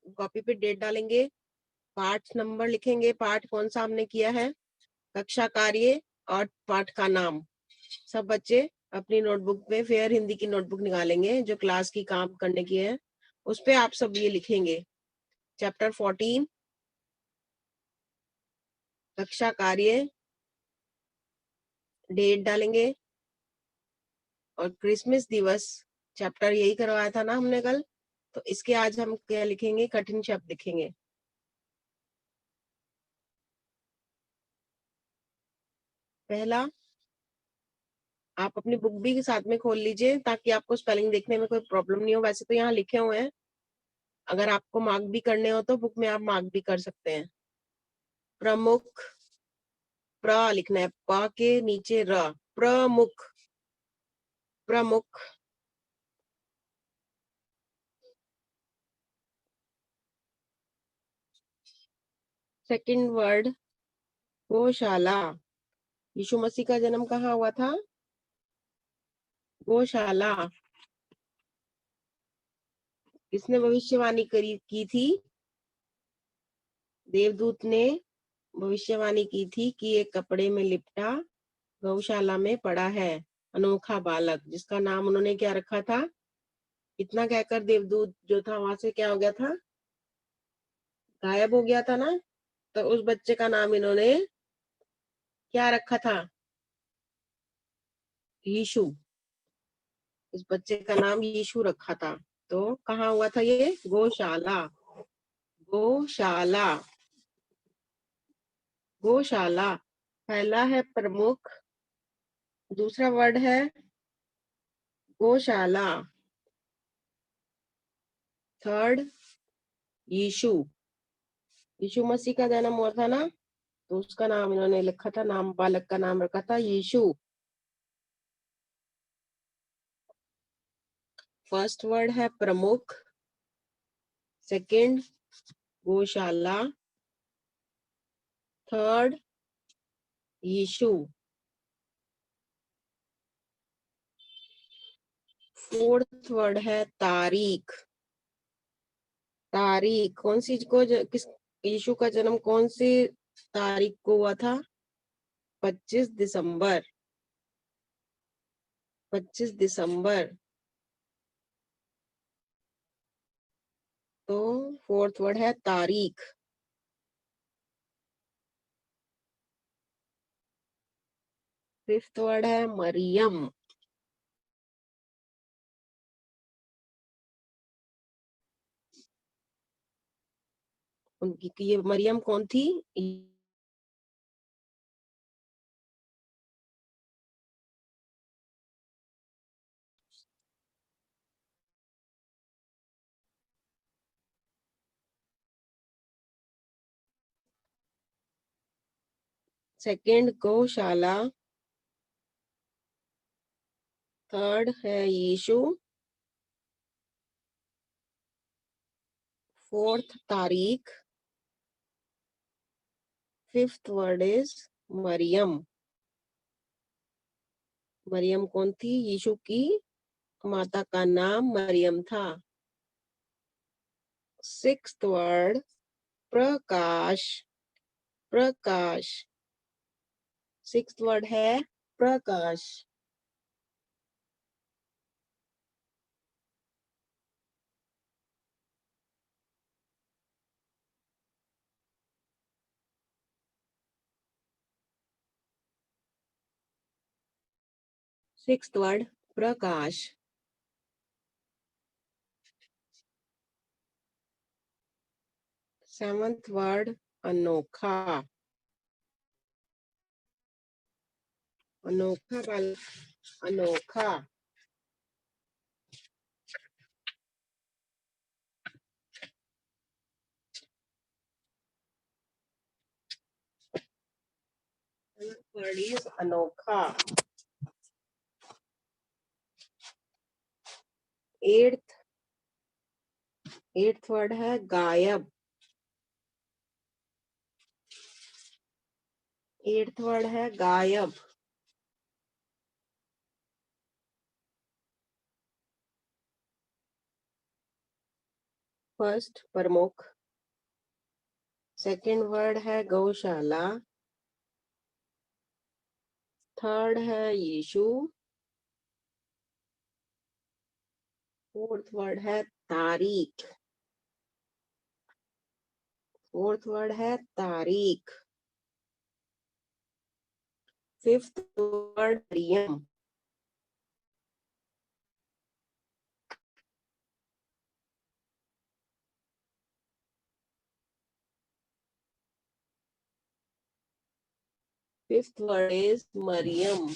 Copy पे date डालेंगे, पाठ नंबर लिखेंगे, पाठ कौन सा हमने किया है, कक्षा कार्य और पाठ का नाम। सब बच्चे अपनी नोटबुक में फेयर हिंदी की नोटबुक निकालेंगे जो क्लास की काम करने की है, उस पे आप सब ये लिखेंगे। चैप्टर 14 कक्षा कार्य, डेट डालेंगे और क्रिसमस दिवस चैप्टर यही करवाया था ना हमने कल, तो इसके आज हम क्या लिखेंगे, कठिन शब्द लिखेंगे। पहला, आप अपनी बुक भी साथ में खोल लीजिए ताकि आपको स्पेलिंग देखने में कोई प्रॉब्लम नहीं हो। वैसे तो यहाँ लिखे हुए हैं, अगर आपको मार्क भी करने हो तो बुक में आप मार्क भी कर सकते हैं। प्रमुख, प्र लिखना है, प के नीचे र, प्रमुख, प्रमुख। सेकंड वर्ड, गौशाला। यीशु मसीह का जन्म कहाँ हुआ था, गौशाला। किसने भविष्यवाणी की थी, देवदूत ने भविष्यवाणी की थी कि एक कपड़े में लिपटा गौशाला में पड़ा है अनोखा बालक, जिसका नाम उन्होंने क्या रखा था, इतना कहकर देवदूत जो था वहां से क्या हो गया था, गायब हो गया था ना। तो उस बच्चे का नाम इन्होंने क्या रखा था, यीशु। इस बच्चे का नाम यीशु रखा था। तो कहाँ हुआ था ये, गौशाला, गौशाला, गौशाला। पहला है प्रमुख, दूसरा वर्ड है गौशाला, थर्ड यीशु। यीशु मसीह का जन्म हुआ था ना, तो उसका नाम इन्होंने लिखा था, नाम बालक का नाम रखा था यीशु। फर्स्ट वर्ड है प्रमुख, सेकंड गौशाला, थर्ड यीशु, फोर्थ वर्ड है तारीख। तारीख कौन सी को किस, यीशु का जन्म कौन सी तारीख को हुआ था, 25 दिसंबर, 25 दिसंबर। तो फोर्थ वर्ड है तारीख। फिफ्थ वर्ड है मरियम। उनकी ये मरियम कौन थी, सेकंड गौशाला, थर्ड है यीशु, फोर्थ तारीख, fifth word is Mariam. Mariam कौन थी, यीशु की माता का नाम मरियम था। सिक्स्थ वर्ड प्रकाश, प्रकाश। सिक्स्थ वर्ड है प्रकाश। सिक्स्थ वर्ड प्रकाश। सेवंथ वर्ड अनोखा, अनोखा बाल, अनोखा। वर्ड इज अनोखा। एट्थ, एट्थ वर्ड है गायब, एट्थ वर्ड है गायब। फर्स्ट प्रमुख, सेकंड वर्ड है गौशाला, थर्ड है यीशु, फोर्थ वर्ड है तारीख, फोर्थ वर्ड है तारीख, fifth word Mariam, fifth word is Mariam.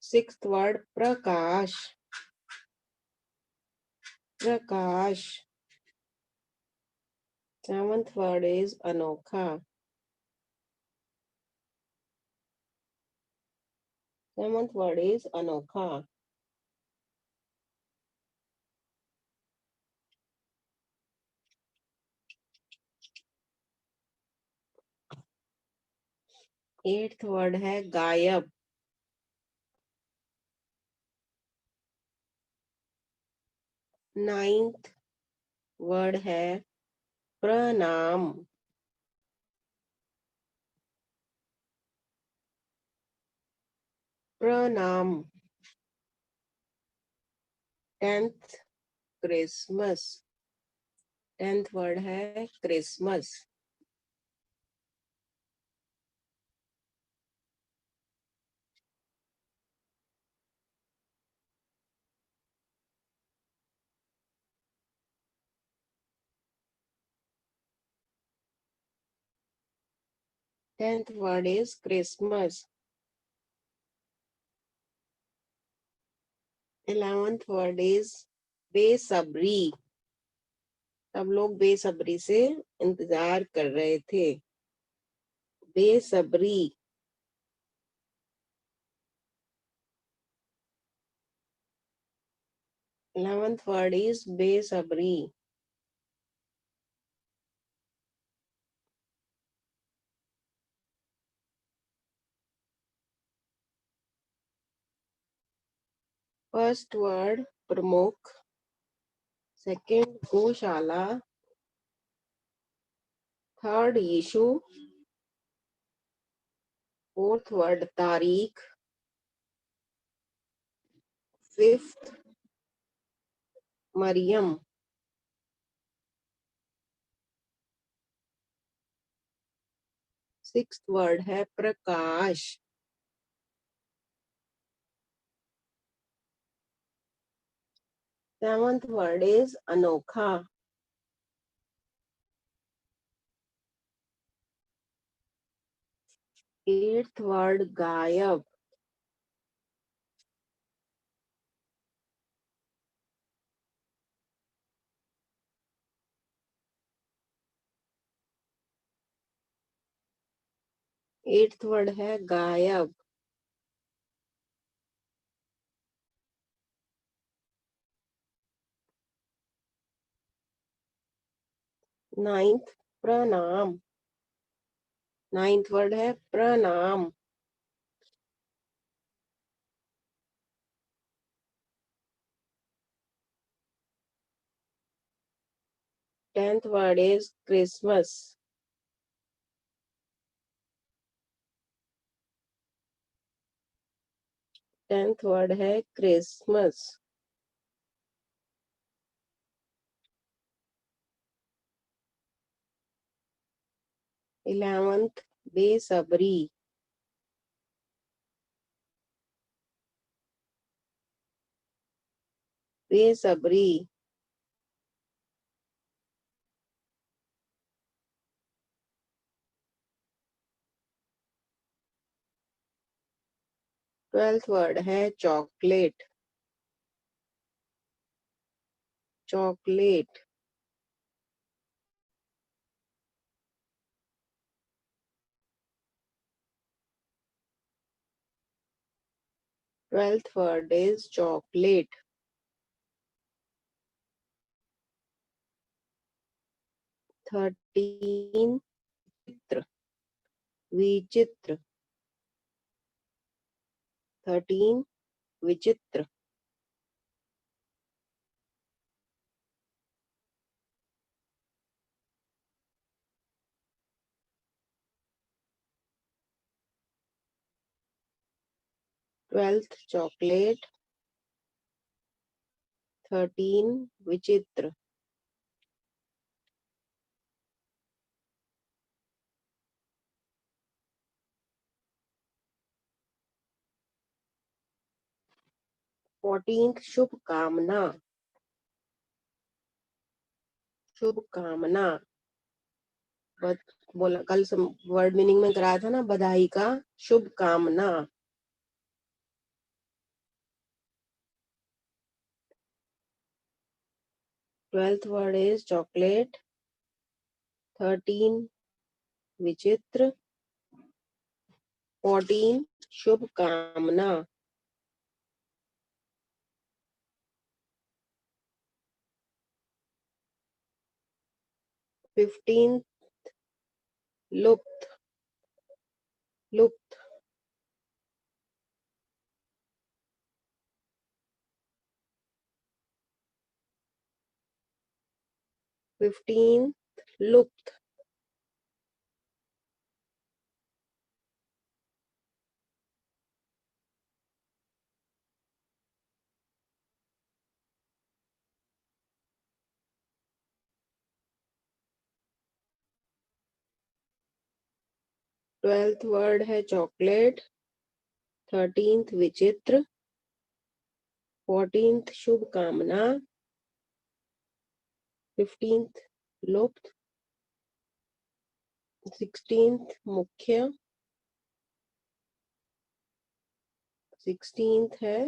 Sixth word प्रकाश, प्रकाश। सेवंथ वर्ड इज अनोखा, सेवंथ वर्ड इज अनोखा। एट्थ वर्ड है गायब, नाइन्थ वर्ड है प्रणाम, प्रणाम। टेंथ क्रिसमस, टेंथ वर्ड है Christmas. Tenth word is Christmas. 11th word is बेसब्री, सब लोग बेसब्री से इंतजार कर रहे थे, बेसब्री। 11th वर्ड इज बेसब्री। फर्स्ट वर्ड प्रमुख, सेकंड गौशाला, थर्ड यीशु, फोर्थ वर्ड तारीख, फिफ्थ मरियम, सिक्स्थ वर्ड है प्रकाश, सेवंथ वर्ड इज अनोखा, एट्थ वर्ड गायब, एट्थ वर्ड है गायब। नाइन्थ प्रणाम, नाइन्थ वर्ड है प्रणाम। Tenth word is Christmas. 10th word है क्रिसमस। इलेवेंथ बेसब्री, बेसब्री। 12th वर्ड है chocolate, chocolate. 12th word is chocolate. 13 चित्र, विचित्र। 13 विचित्र। 12th chocolate. 13 विचित्र। 14th शुभकामना। शुभकामना बोला कल वर्ड मीनिंग में कराया था ना, बधाई का शुभकामना। 12th word is chocolate। 13 विचित्र। 14 शुभकामना। 15 लुप्त। लुप्त। 15 लुप्त। 12th वर्ड है चॉकलेट। 13th विचित्र। 14th शुभकामना। 15th लुप्त। 16th मुख्य। 16th है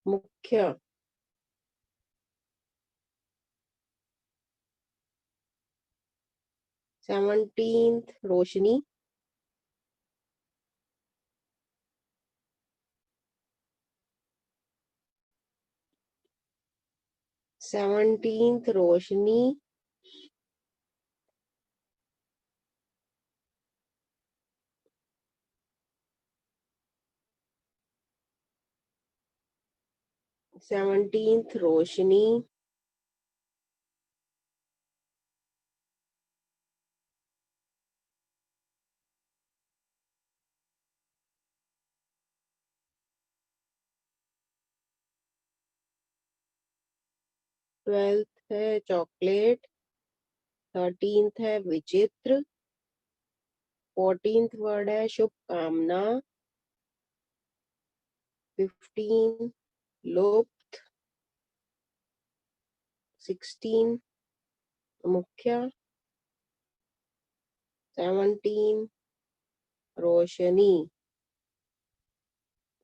मुख्य। 17th रोशनी। 17th रोशनी। 17th रोशनी। 12th है चॉकलेट। 13th है विचित्र। 14th वर्ड है शुभकामना। 15 लुप्त। 16 मुख्य। 17 रोशनी।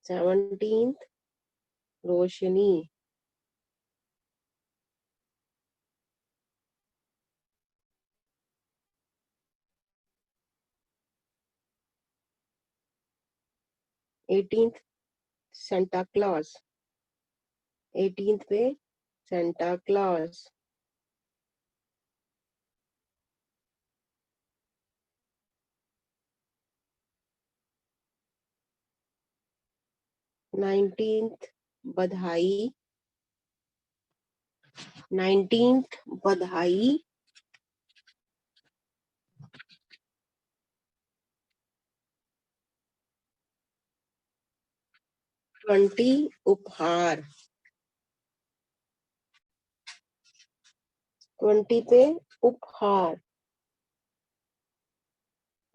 17th रोशनी। 18th Santa Claus. 18th पे सेंटा क्लॉज। 19th बधाई। 19th बधाई। 20 उपहार। 20 पे उपहार।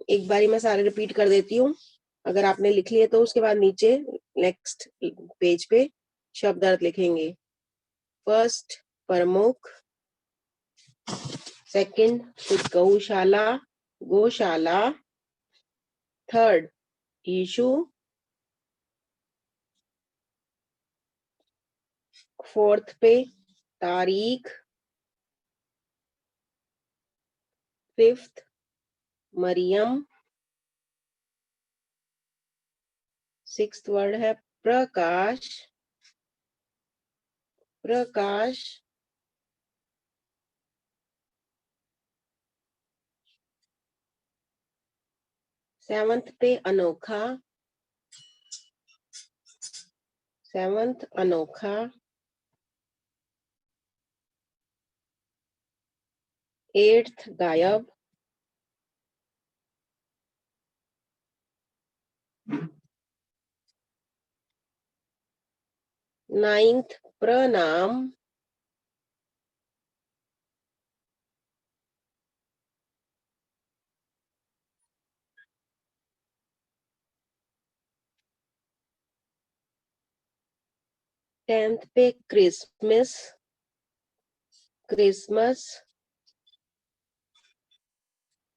एक बारी मैं सारे रिपीट कर देती हूँ, अगर आपने लिख लिए तो उसके बाद नीचे नेक्स्ट पेज पे शब्द अर्थ लिखेंगे। फर्स्ट प्रमुख। सेकंड गौशाला, गौशाला। थर्ड यीशु। फोर्थ पे तारीख। फिफ्थ मरियम। सिक्स्थ वर्ड है प्रकाश। प्रकाश। 7th पे अनोखा, 7th अनोखा, 8th गायब, 9th प्रणाम, 10th पे क्रिसमस, क्रिसमस,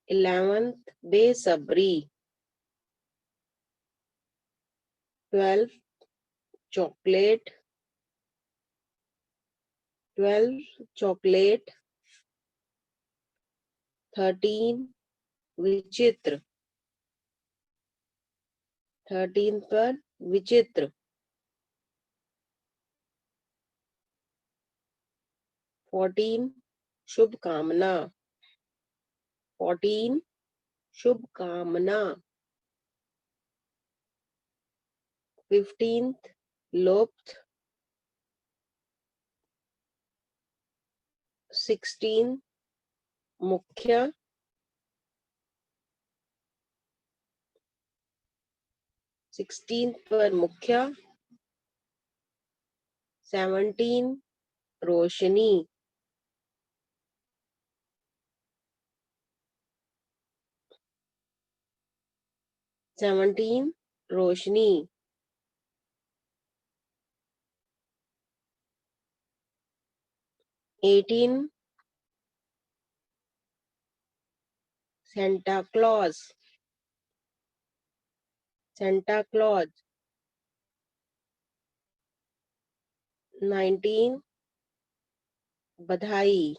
11th बेसब्री, 12th चॉकलेट, 12 चॉकलेट, 13 विचित्र, 13 पर विचित्र, 14 शुभकामना, 14 शुभकामना, 15th लुप्त, 16 मुख्य, 16 पर मुख्य, 17 रोशनी, 17 रोशनी, 18 सेंटा क्लॉज, सेंटा क्लॉज, 19 बधाई,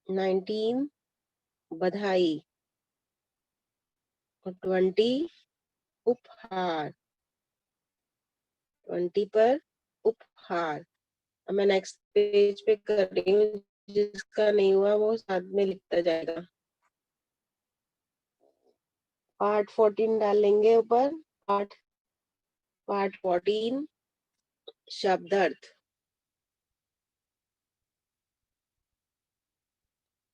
19 बधाई, और 20 उपहार, 20 पर उपहार। अब मैं नेक्स्ट पेज पे कर रही हूँ, जिसका नहीं हुआ वो साथ में लिखता जाएगा। पार्ट 14 डालेंगे ऊपर, पार्ट 14 शब्दार्थ।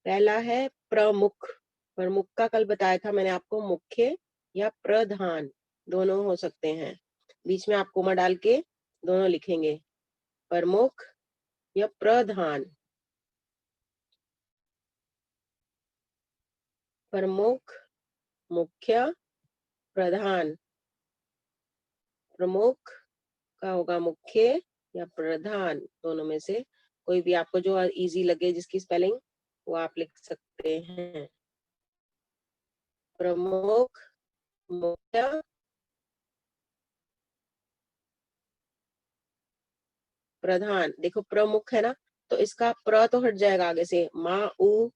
पहला है प्रमुख। प्रमुख का कल बताया था मैंने आपको, मुख्य या प्रधान दोनों हो सकते हैं। बीच में आप कोमा डाल के दोनों लिखेंगे, प्रमुख या प्रधान। प्रमुख, मुख्य, प्रधान। प्रमुख का होगा मुख्य या प्रधान, दोनों में से कोई भी आपको जो इजी लगे, जिसकी स्पेलिंग वो आप लिख सकते हैं। प्रमुख, मुख्य, प्रधान। देखो प्रमुख है ना, तो इसका प्र तो हट जाएगा आगे से, मा उ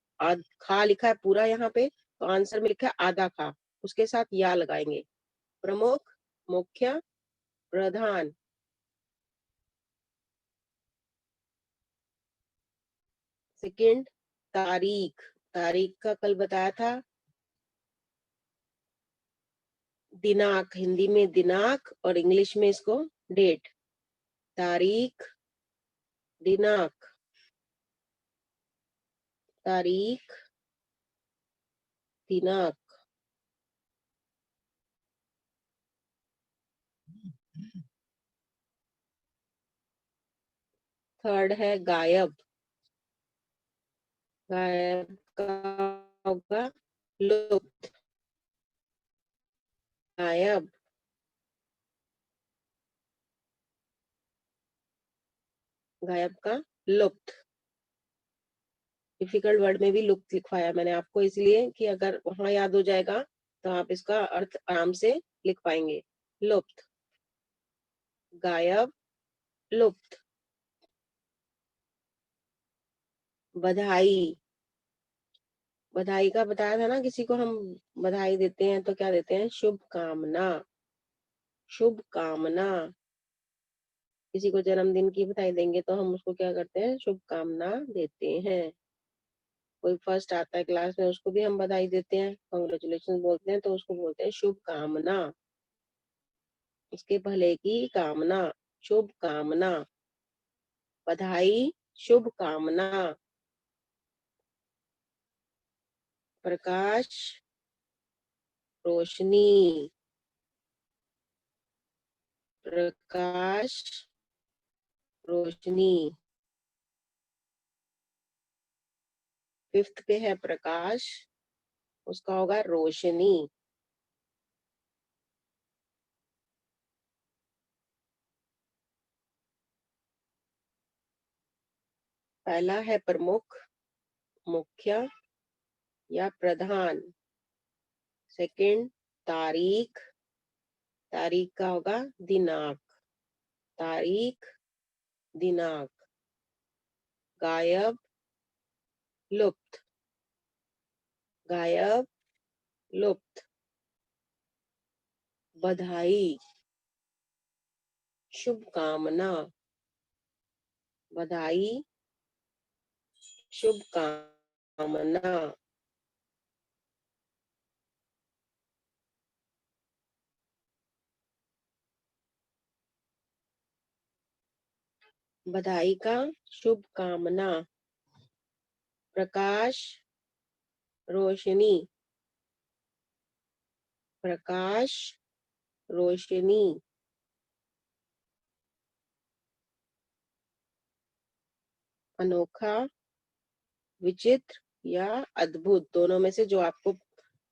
खा लिखा है पूरा यहाँ पे, तो आंसर में लिखा है आधा खा, उसके साथ या लगाएंगे। प्रमुख, मुख्य, प्रधान। सेकंड तारीख। तारीख का कल बताया था, दिनांक, हिंदी में दिनांक और इंग्लिश में इसको डेट। तारीख, दिनांक, तारीख, दिनांक। थर्ड है गायब। गायब का होगा लुप्त, गायब। गायब का लुप्त। डिफिकल्ट वर्ड में भी लुप्त लिखवाया मैंने आपको, इसलिए कि अगर वहां याद हो जाएगा तो आप इसका अर्थ आराम से लिख पाएंगे। लुप्त, गायब, लुप्त। बधाई। बधाई का बताया था ना, किसी को हम बधाई देते हैं तो क्या देते हैं, शुभकामना, शुभकामना। किसी को जन्मदिन की बधाई देंगे तो हम उसको क्या करते हैं, शुभकामना देते हैं। कोई फर्स्ट आता है क्लास में उसको भी हम बधाई देते हैं, कॉन्ग्रेचुलेशन बोलते हैं, तो उसको बोलते हैं शुभ कामना, उसके भले की कामना, शुभ कामना, बधाई, शुभ कामना। प्रकाश, रोशनी, प्रकाश, रोशनी। फिफ्थ पे है प्रकाश, उसका होगा रोशनी। पहला है प्रमुख, मुख्य या प्रधान। सेकंड तारीख, तारीख का होगा दिनांक, तारीख, दिनांक। गायब, लुप्त, गायब, लुप्त। बधाई, शुभ कामना, बधाई, शुभ कामना। बधाई का शुभ कामना। प्रकाश, रोशनी, प्रकाश, रोशनी। अनोखा, विचित्र या अद्भुत, दोनों में से जो आपको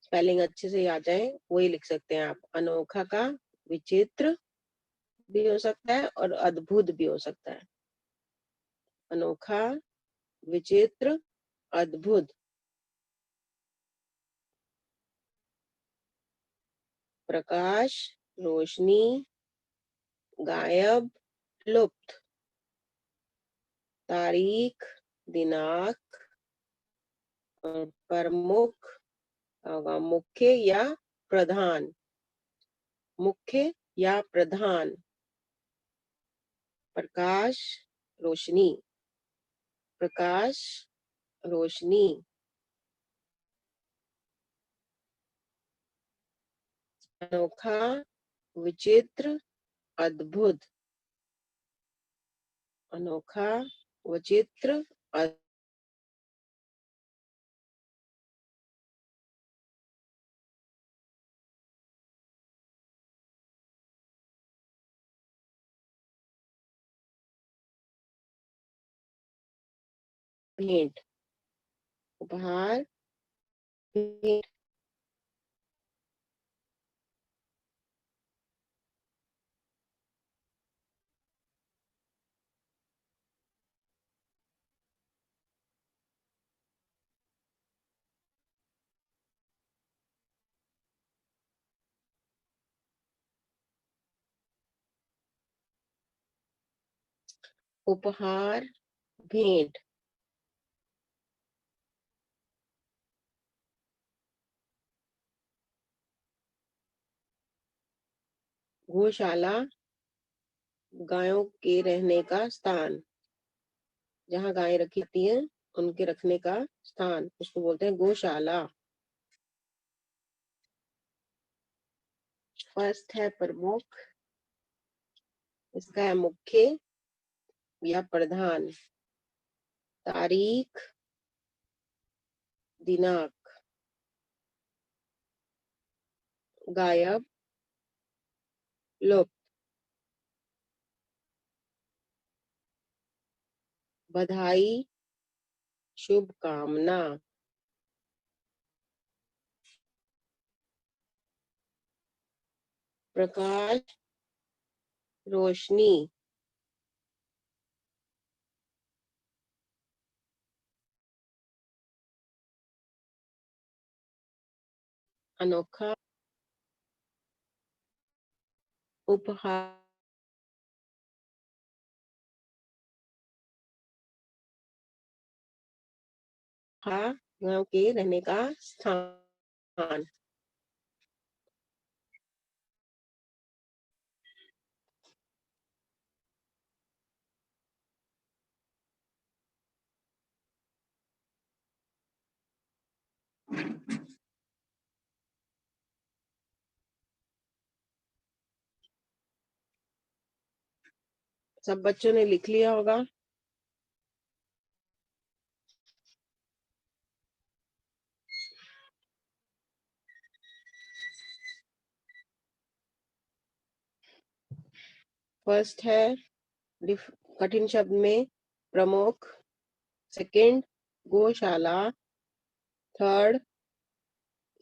स्पेलिंग अच्छे से याद जाए वही लिख सकते हैं आप। अनोखा का विचित्र भी हो सकता है और अद्भुत भी हो सकता है। अनोखा, विचित्र, अद्भुत। प्रकाश, रोशनी, गायब, लुप्त। तारीख, दिनांक, प्रमुख, मुख्य या प्रधान, मुख्य या प्रधान। प्रकाश, रोशनी, प्रकाश, रोशनी। अनोखा, विचित्र, अद्भुत। अनोखा, विचित्र, भेंट, उपहार, भेंट। उपहार, भेंट। गौशाला, गायों के रहने का स्थान, जहाँ गायें रखी जाती हैं उनके रखने का स्थान, उसको बोलते हैं गौशाला। फर्स्ट है प्रमुख, इसका है मुख्य या प्रधान। तारीख, दिनांक। गायब, लुप्त। बधाई, शुभ कामना। प्रकाश, रोशनी। अनोखा, उपहार, गायों के रहने का स्थान। सब बच्चों ने लिख लिया होगा। फर्स्ट है कठिन शब्द में प्रमुख, सेकंड गौशाला, थर्ड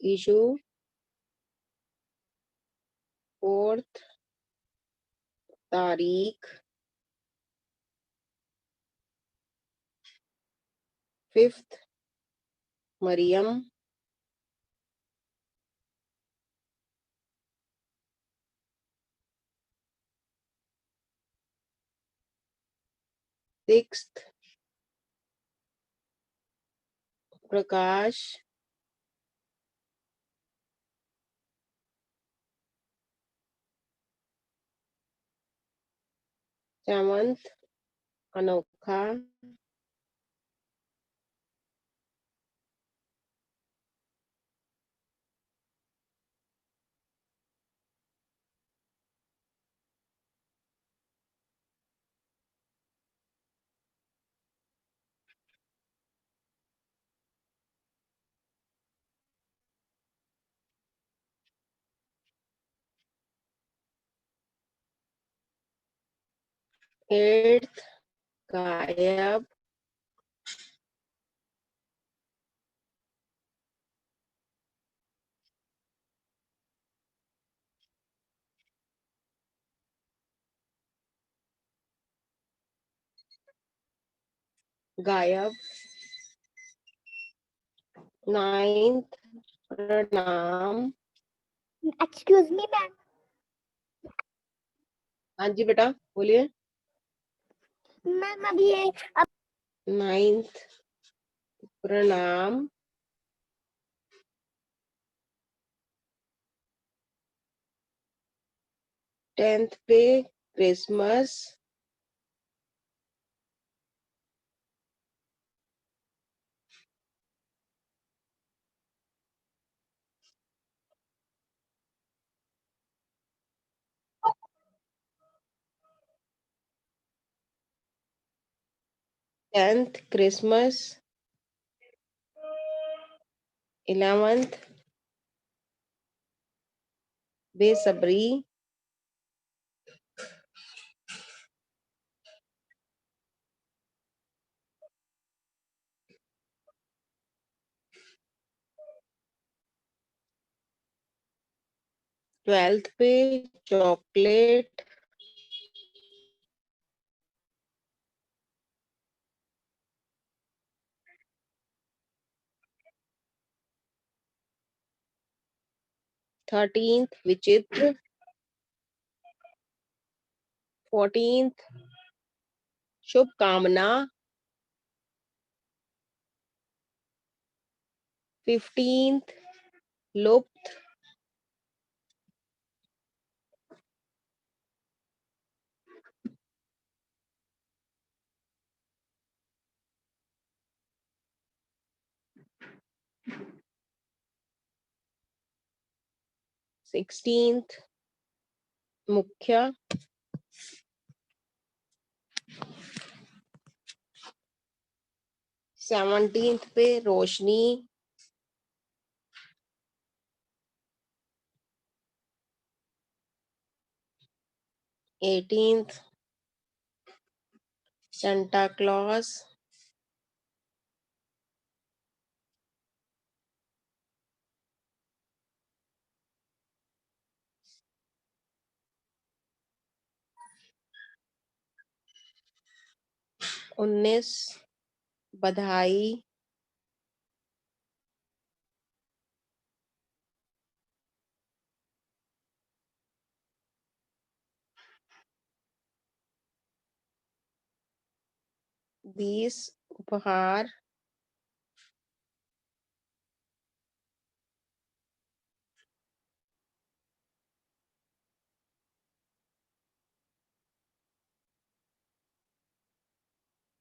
इशू, फोर्थ तारीख, फिफ्थ मरियम, सिक्स्थ प्रकाश, सेवंथ अनोखा, एट्थ गायब, गायब, नाइन्थ प्रणाम। Excuse me ma'am. हाँ जी बेटा बोलिए। मैम अभी ये नाइन्थ प्रणाम, 10th पे क्रिसमस, टेंथ क्रिसमस, 11th बेसब्री, 12th पे चॉकलेट, 13th विचित्र, 14th शुभकामना, 15th लुप्त, 16th मुख्य, 17th पे रोशनी, 18th सेंटा क्लॉज, 19 बधाई, 20 उपहार,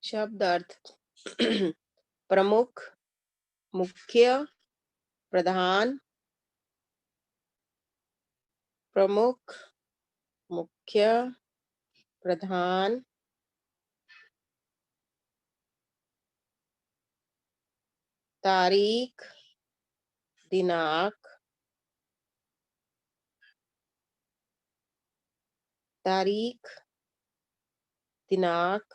शब्द अर्थ प्रमुख, मुख्य, प्रधान, प्रमुख, मुख्य, प्रधान, तारीख, दिनांक, तारीख, दिनांक,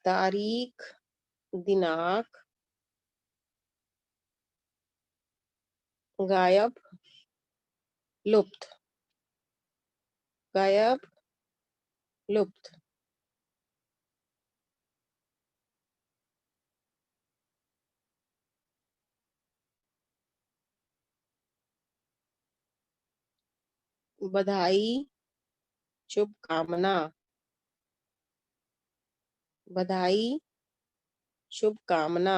तारीख, दिनांक, गायब, लुप्त, गायब, लुप्त, बधाई, शुभकामना, बधाई, शुभकामना,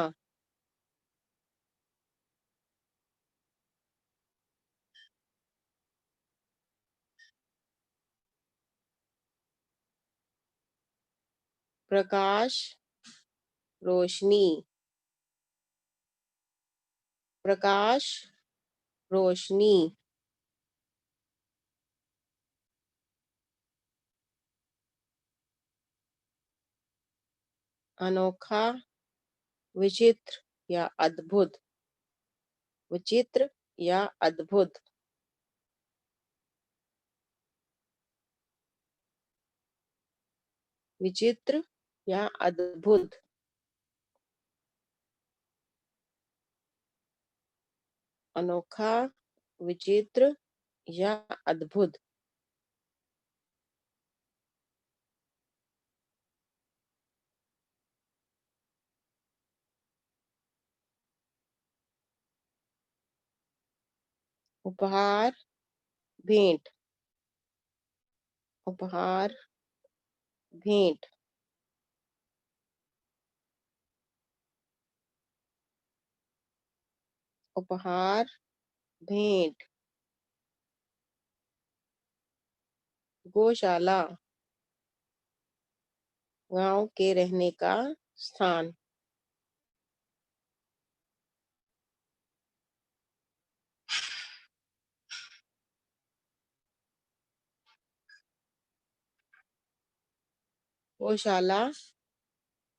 प्रकाश, रोशनी, प्रकाश, रोशनी, अनोखा, विचित्र या अद्भुत, विचित्र या अद्भुत, विचित्र या अद्भुत, अनोखा, विचित्र या अद्भुत, उपहार, भेंट, उपहार, भेंट, उपहार, भेंट, गौशाला, गांव के रहने का स्थान, गौशाला,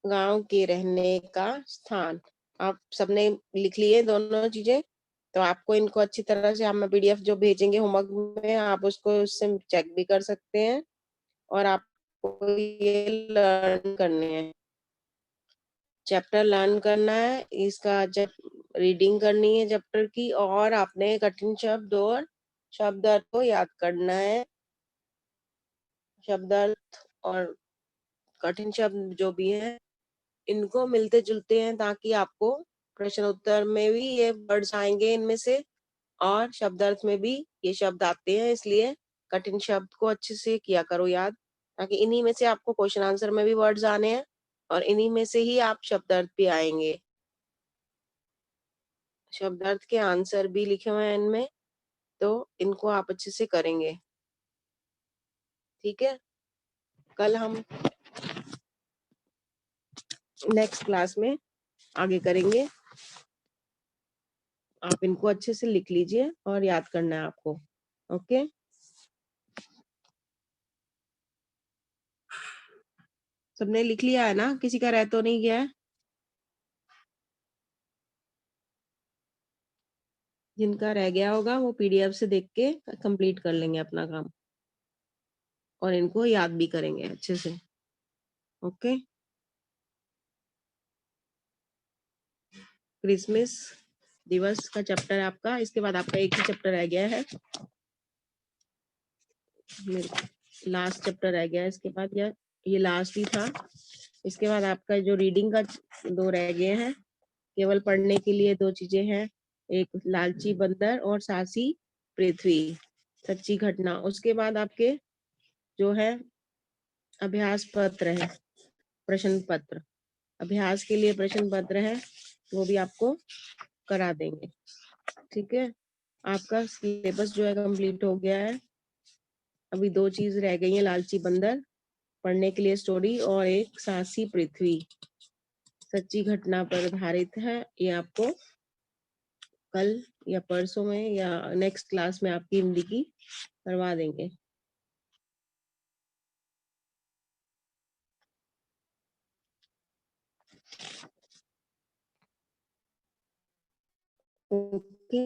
गांव के रहने का स्थान। आप सबने लिख लिए दोनों चीजें, तो आपको इनको अच्छी तरह से हम पीडीएफ जो भेजेंगे होमवर्क में, आप उसको उससे चेक भी कर सकते हैं और आपको ये लर्न करने हैं, चैप्टर लर्न करना है, इसका जब रीडिंग करनी है चैप्टर की, और आपने कठिन शब्द और शब्द अर्थ को याद करना है। शब्द अर्थ और कठिन शब्द जो भी हैं इनको मिलते जुलते हैं, ताकि आपको प्रश्न उत्तर में भी ये वर्ड्स आएंगे इनमें से, और शब्द अर्थ में भी ये शब्द आते हैं, इसलिए कठिन शब्द को अच्छे से किया करो याद, ताकि इन्हीं में से आपको क्वेश्चन आंसर में भी वर्ड्स आने हैं और इन्हीं में से ही आप शब्द अर्थ भी आएंगे। शब्द अर्थ के आंसर भी लिखे हुए हैं इनमें, तो इनको आप अच्छे से करेंगे। ठीक है, कल हम नेक्स्ट क्लास में आगे करेंगे। आप इनको अच्छे से लिख लीजिए और याद करना है आपको। ओके, सबने लिख लिया है ना? किसी का रह तो नहीं गया है? जिनका रह गया होगा वो पीडीएफ से देख के कंप्लीट कर लेंगे अपना काम और इनको याद भी करेंगे अच्छे से। ओके, क्रिसमस दिवस का चैप्टर आपका, इसके बाद आपका एक ही चैप्टर रह गया है, लास्ट चैप्टर रह गया है इसके बाद, या ये लास्ट ही था। इसके बाद आपका जो रीडिंग का 2 रह गए हैं, केवल पढ़ने के लिए 2 चीजें हैं, एक लालची बंदर और साहसी पृथ्वी, सच्ची घटना। उसके बाद आपके जो है अभ्यास पत्र है, प्रश्न पत्र, अभ्यास के लिए प्रश्न पत्र है, वो भी आपको करा देंगे। ठीक है, आपका सिलेबस जो है कंप्लीट हो गया है। अभी 2 चीज रह गई है, लालची बंदर पढ़ने के लिए स्टोरी, और एक साहसी पृथ्वी सच्ची घटना पर आधारित है। ये आपको कल या परसों में या नेक्स्ट क्लास में आपकी हिंदी की करवा देंगे। ओके।